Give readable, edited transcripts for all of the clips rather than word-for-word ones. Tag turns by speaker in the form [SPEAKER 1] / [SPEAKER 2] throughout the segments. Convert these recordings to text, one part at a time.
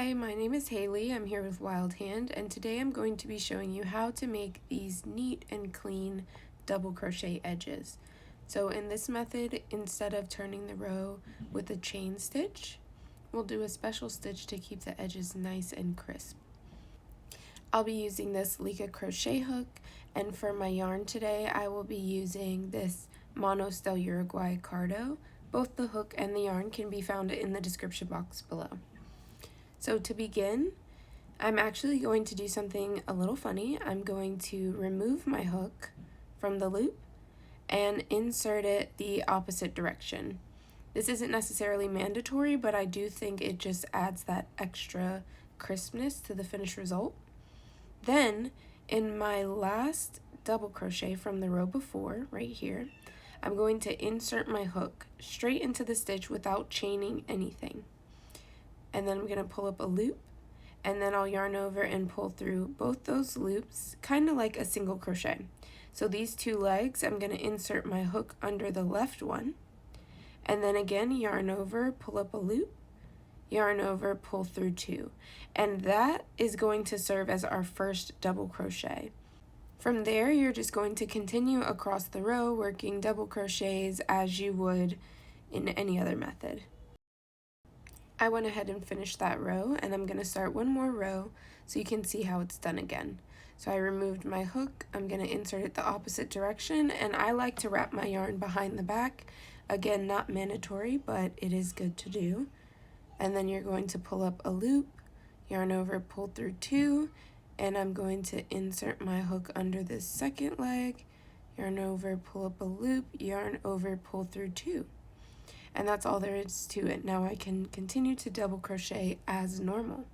[SPEAKER 1] Hi, my name is Haley. I'm here with Wild Hand, and today I'm going to be showing you how to make these neat and clean double crochet edges. So in this method, instead of turning the row with a chain stitch, we'll do a special stitch to keep the edges nice and crisp. I'll be using this Leica crochet hook, and for my yarn today, I will be using this Manos del Uruguay Cardo. Both the hook and the yarn can be found in the description box below. So to begin, I'm actually going to do something a little funny. I'm going to remove my hook from the loop and insert it the opposite direction. This isn't necessarily mandatory, but I do think it just adds that extra crispness to the finished result. Then, in my last double crochet from the row before, right here, I'm going to insert my hook straight into the stitch without chaining anything. And then I'm going to pull up a loop, and then I'll yarn over and pull through both those loops, kind of like a single crochet. So these two legs, I'm going to insert my hook under the left one, and then again yarn over, pull up a loop, yarn over, pull through two. And that is going to serve as our first double crochet. From there, you're just going to continue across the row, working double crochets as you would in any other method. I went ahead and finished that row, and I'm going to start one more row so you can see how it's done again. So I removed my hook, I'm going to insert it the opposite direction, and I like to wrap my yarn behind the back. Again, not mandatory, but it is good to do. And then you're going to pull up a loop, yarn over, pull through two, and I'm going to insert my hook under this second leg, yarn over, pull up a loop, yarn over, pull through two. And that's all there is to it. Now I can continue to double crochet as normal.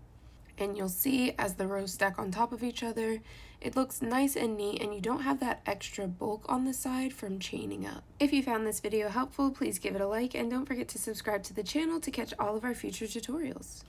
[SPEAKER 1] And you'll see as the rows stack on top of each other, it looks nice and neat, and you don't have that extra bulk on the side from chaining up. If you found this video helpful, please give it a like, and don't forget to subscribe to the channel to catch all of our future tutorials.